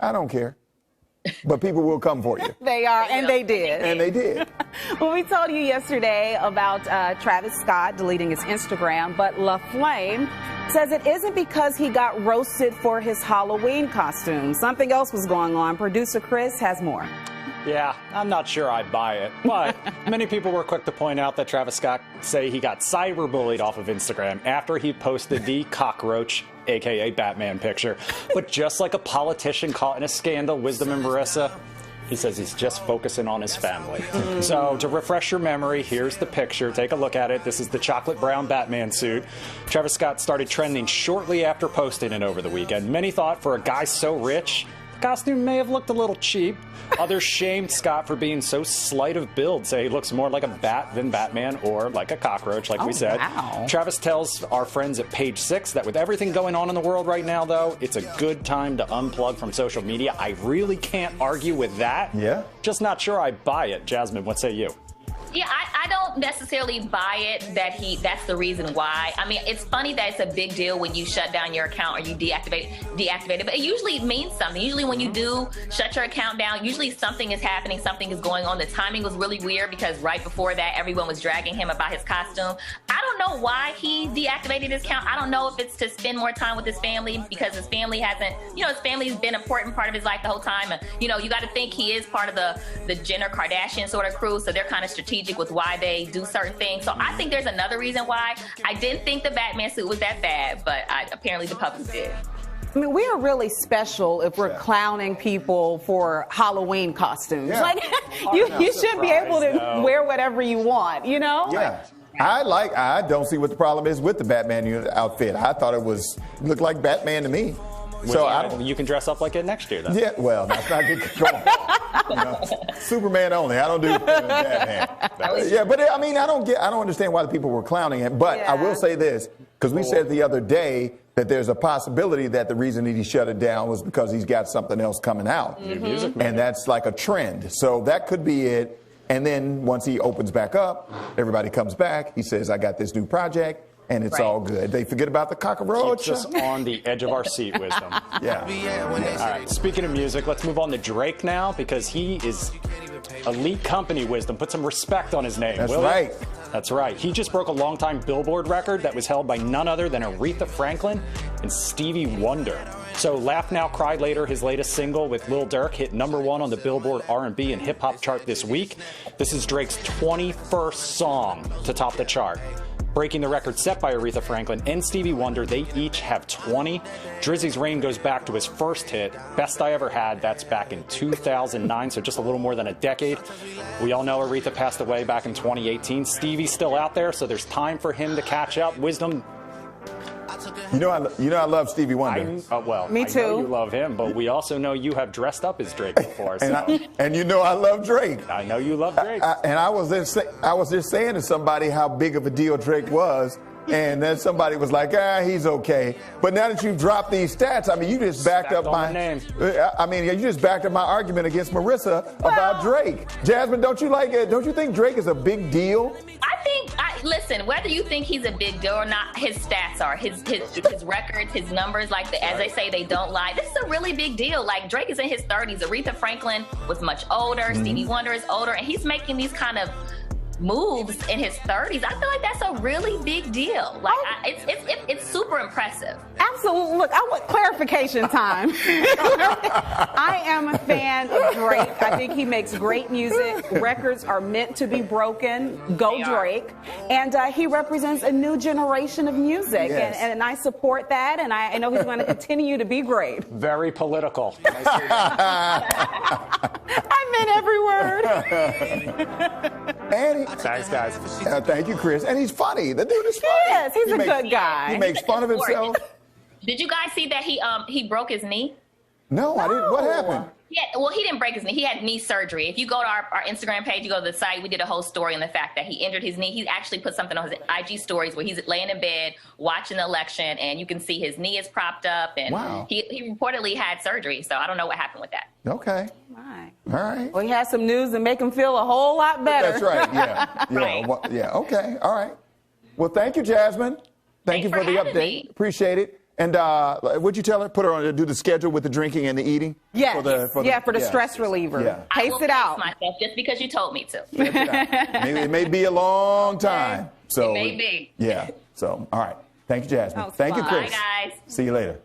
I don't care. But people will come for you. They are, and they did. And they did. Well, we told you yesterday about Travis Scott deleting his Instagram, but La Flame says it isn't because he got roasted for his Halloween costume. Something else was going on. Producer Chris has more. Yeah, I'm not sure I buy it, but many people were quick to point out that Travis Scott say he got cyberbullied off of Instagram after he posted the cockroach, a.k.a. Batman picture. But just like a politician caught in a scandal, Wisdom and Marissa, he says he's just focusing on his family. So to refresh your memory, here's the picture. Take a look at it. This is the chocolate brown Batman suit. Travis Scott started trending shortly after posting it over the weekend. Many thought for a guy so rich, the costume may have looked a little cheap. Others shamed Scott for being so slight of build, say he looks more like a bat than Batman or like a cockroach, like we said. Wow. Travis tells our friends at Page 6 that with everything going on in the world right now, though, it's a good time to unplug from social media. I really can't argue with that. Yeah. Just not sure I buy it. Jasmine, what say you? Yeah, I don't necessarily buy it that's the reason why. I mean, it's funny that it's a big deal when you shut down your account or you deactivate it, but it usually means something. Usually when you do shut your account down, usually something is happening, something is going on. The timing was really weird because right before that, everyone was dragging him about his costume. I don't know why he deactivated his account. I don't know if it's to spend more time with his family because his family hasn't, his family's been an important part of his life the whole time. And, you got to think he is part of the Jenner Kardashian sort of crew, so they're kind of strategic with why they do certain things. So I think there's another reason why. I didn't think the Batman suit was that bad, but apparently the public did. I mean, we are really special if we're clowning people for Halloween costumes. Yeah. Like, you should be able to wear whatever you want, Yeah. I don't see what the problem is with the Batman outfit. I thought it looked like Batman to me. So you can dress up like it next year, then. Yeah, well, that's not good control. Superman only. I don't do Batman. Yeah, but I mean, I don't understand why the people were clowning him. But I will say this, because we said the other day that there's a possibility that the reason that he shut it down was because he's got something else coming out. And that's like a trend. So that could be it. And then once he opens back up, everybody comes back. He says, I got this new project. And it's all good. They forget about the cockroach. Just on the edge of our seat, Wisdom. Yeah. All right. Speaking of music, let's move on to Drake now because he is elite company, Wisdom. Put some respect on his name. That's right. That's right. He just broke a longtime Billboard record that was held by none other than Aretha Franklin and Stevie Wonder. So Laugh Now, Cry Later, his latest single with Lil Durk, hit #1 on the Billboard R&B and hip hop chart this week. This is Drake's 21st song to top the chart. Breaking the record set by Aretha Franklin and Stevie Wonder, they each have 20. Drizzy's reign goes back to his first hit, Best I Ever Had. That's back in 2009, so just a little more than a decade. We all know Aretha passed away back in 2018. Stevie's still out there, so there's time for him to catch up. Wisdom. I love Stevie Wonder. Me too. I know you love him, but we also know you have dressed up as Drake before. So. and I love Drake. I know you love Drake. I was just saying to somebody how big of a deal Drake was. And then somebody was like, he's okay. But now that you've dropped these stats, I mean, you just backed up my name. I mean, you just backed up my argument against Marissa about Drake. Jasmine, don't you think Drake is a big deal? Listen, whether you think he's a big deal or not, his stats are, his records, his numbers, as they say, they don't lie. This is a really big deal. Like, Drake is in his 30s. Aretha Franklin was much older. Stevie Wonder is older. And he's making these kind of moves in his 30s. I feel like that's a really big deal. Like, it's super impressive. Absolutely. Look, I want clarification time. I am a fan of Drake. I think he makes great music. Records are meant to be broken. Go Drake. And he represents a new generation of music. Yes. And I support that. And I know he's going to continue to be great. Very political. I meant every word. And thanks, guys. Thank you, Chris. And he's funny. The dude is funny. Yes, he's a good guy. He makes fun of himself. Did you guys see that he broke his knee? No, I didn't. What happened? Yeah, well, he didn't break his knee. He had knee surgery. If you go to our Instagram page, you go to the site, we did a whole story on the fact that he injured his knee. He actually put something on his IG stories where he's laying in bed watching the election, and you can see his knee is propped up, and he reportedly had surgery. So I don't know what happened with that. Okay. All right. Well, he has some news to make him feel a whole lot better. That's right. Yeah. Right. Okay. All right. Well, thank you, Jasmine. Thank you for the update. Me. Appreciate it. And what'd you tell her? Put her on to do the schedule with the drinking and the eating? Yes. For the stress reliever. Yeah. I Pace it out. myself just because you told me to. It may be a long time. So it may be. Yeah. So, all right. Thank you, Jasmine. Oh, Thank you, Chris. Bye, guys. See you later.